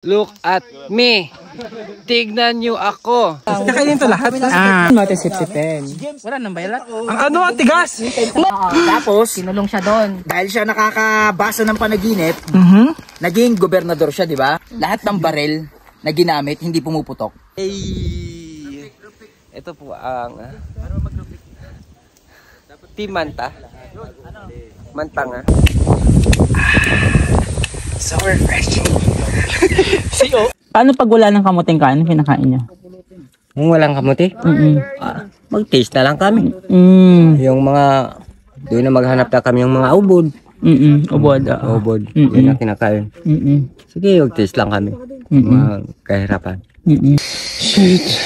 Look at me. Tignan nyo ako. Kakainin to lahat? Matisip-sipin. Wala nang baylat. Ang ano, ang tigas! Tapos, sinulong siya doon. Dahil siya nakakabasa ng panaginip, naging gobernador siya, di ba? Lahat ng barel na ginamit, hindi pumuputok. Hey. Ito po ang Team Manta. Manta nga. So refreshing. Paano pag wala ng kamuting kain, pinakain nyo? Kung walang kamuti, mag-taste na lang kami. Yung mga, doon na maghanap na kami yung mga ubod. Ubod. Ubod, yun ang kinakain. Sige, mag-taste lang kami. Mga kahirapan. Shit.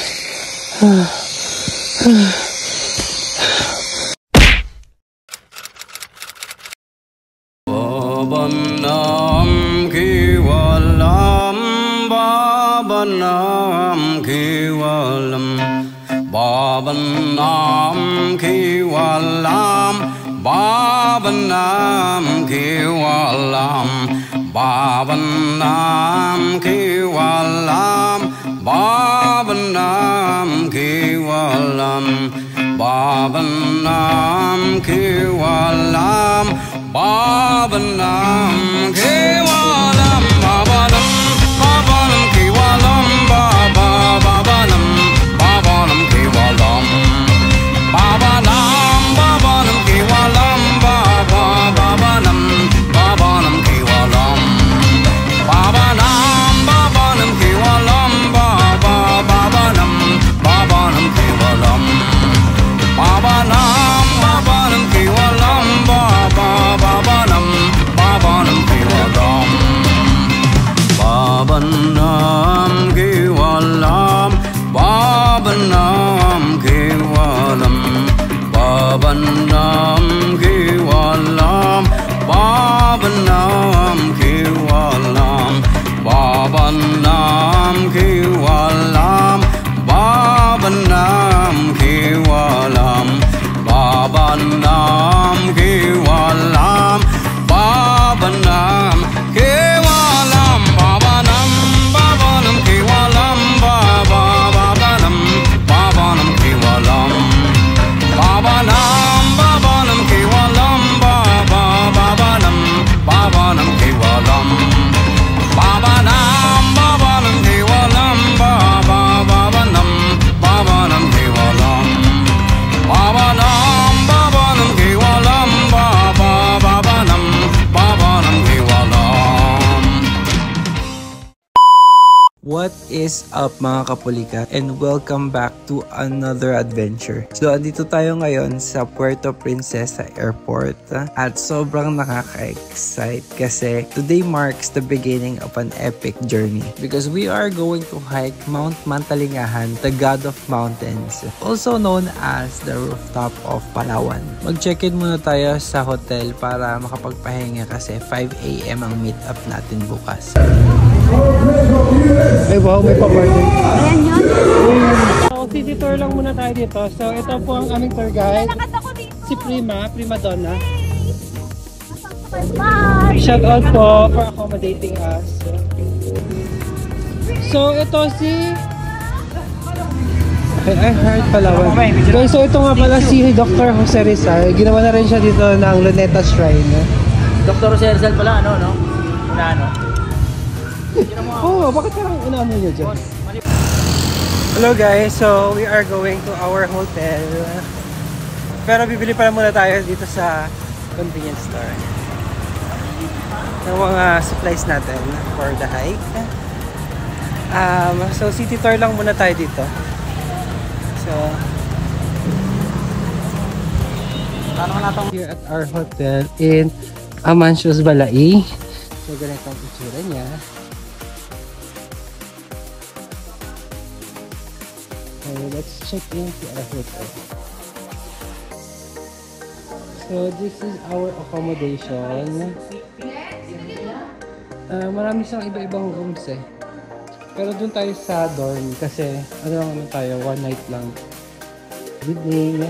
Babanam kiwalam, babanam kiwalam, babanam kiwalam, babanam kiwalam, babanam kiwalam, babanam kiwalam, babanam kiwalam. Babanam kiwalam, babanam, babanam kiwalam, babanam, babanam kiwalam, babanam, babanam kiwalam, babanam, babanam kiwalam, babanam, babanam kiwalam, babanam, babanam kiwalam, babanam, babanam kiwalam, babanam, babanam kiwalam, babanam kiwalam, babanam kiwalam, babanam kiwalam, babanam kiwalam, babanam kiwalam, babanam kiwalam, babanam kiwalam, babanam kiwalam, babanam, babanam kiwalam, babanam, babanam kiwalam, babanam, babanam kiwalam, babanam, babanam kiwalam, babanam, babanam kiwalam, babanam, babanam kiwalam, babanam, babanam kiwalam, babanam, babanam kiwalam. What is up mga kapulikat, and welcome back to another adventure. So andito tayo ngayon sa Puerto Princesa Airport at sobrang nakaka-excite kasi today marks the beginning of an epic journey because we are going to hike Mount Mantalingahan, the God of Mountains, also known as the rooftop of Palawan. Mag-check-in muna tayo sa hotel para makapagpahinga kasi 5 AM ang meet up natin bukas. Ay wow, may pa-party. Ayan yun. So, city tour lang muna tayo dito. So, ito po ang aming tour guide. Si Prima Donna. Shout out po for accommodating us. So, ito si... Okay, I heard Palawan. Guys, so ito nga pala si Dr. Jose Rizal. Ginawa na rin siya dito ng Luneta Shrine. Dr. Jose Rizal pala, ano? Oh, bakit parang inaano nyo dyan? Hello guys, so we are going to our hotel. Pero bibili pa muna tayo dito sa convenience store ng mga supplies natin for the hike. So city tour lang muna tayo dito. So here at our hotel in Amancios, Balai. So ganito ang itsura niya. So let's check into our hotel. So this is our accommodation. Marami siyang iba-ibang rooms eh. Pero dun tayo sa dorm kasi ano lang naman tayo, one night lang. Good day.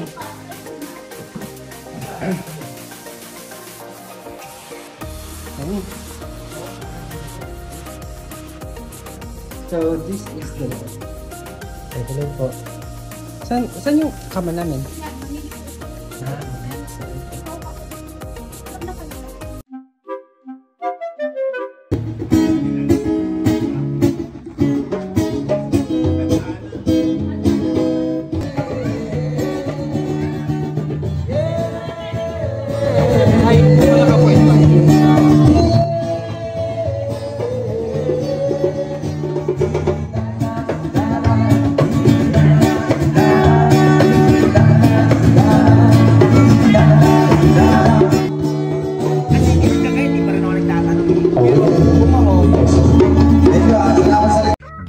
So, this is the left. Hello po. Saan yung kama namin?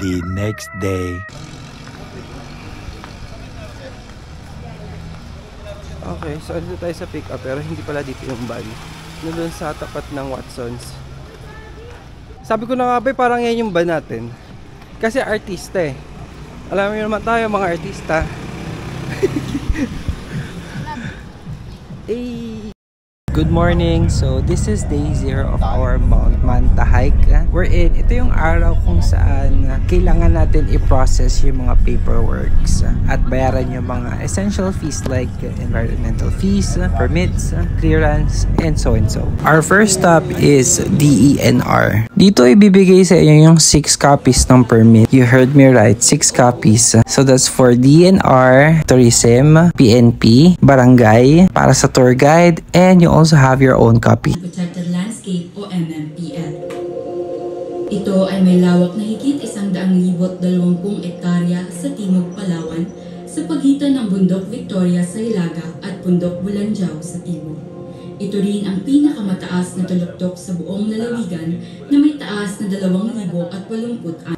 The next day. Okay, so andito tayo sa pick up pero hindi pala dito yung van. Doon sa tapat ng Watsons. Sabi ko na nga ba, parang yan yung van natin. Kasi artista eh. Alam mo naman tayo mga artista. Hey. Good morning. So this is day 0 of our Mount Manta hike. We're in. Ito yung araw kung saan kailangan natin i-process yung mga paperworks at bayaran yung mga essential fees like environmental fees, permits, clearance, and so. Our first stop is DENR. Dito ibibigay sa inyo yung 6 copies ng permit. You heard me right, 6 copies. So that's for DENR, tourism, PNP, barangay, para sa tour guide, and you also have your own copy. Protected Landscape o MMPL. Ito ay may lawak na higit 120 ektarya sa Timog, Palawan sa pagitan ng Bundok Victoria sa Ilaga at Bundok Bulanjau sa Timog. Ito rin ang pinakamataas na taluktok sa buong lalawigan na may taas na 2,086.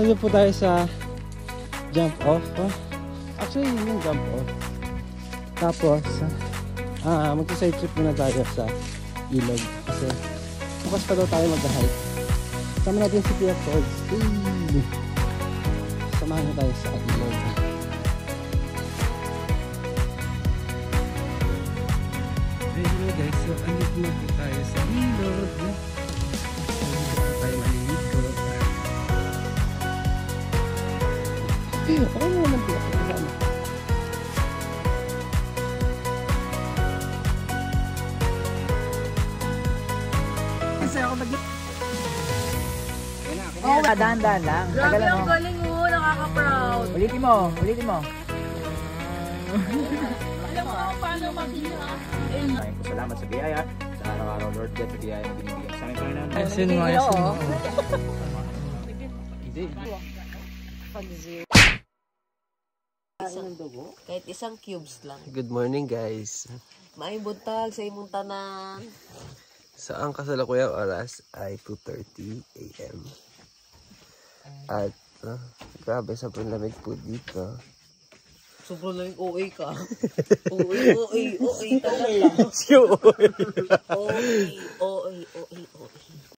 Dito po tayo sa jump off. Actually, yun yung jump off. Tapos, magsa-side trip muna tayo sa ilog. Kasi, bukas pa daw tayo mag-hike. Sama natin si Pia Falls. Samahan na tayo sa ilog. Hello guys, so andito na po tayo sa ilog. Andito po tayo maliligo. Okay naman po. Kasi ako Oo, dahan-dahan lang. Grabe ang galing mo, nakaka-proud. Ulitin mo. Alam mo kung paano mag-ina. Salamat sa biyaya. Sa araw-araw, Lord God, sa biyaya na binibigyan sa amin, Panginoon. Asin mo. Kahit isang cubes lang. Good morning guys. May buntag sa imong tanan. So ang kasalukuyang oras ay 2:30 AM. At grabe, sobrang lamig po dito. Sobrang lang OA ka. OA talaga. Si OA. OA.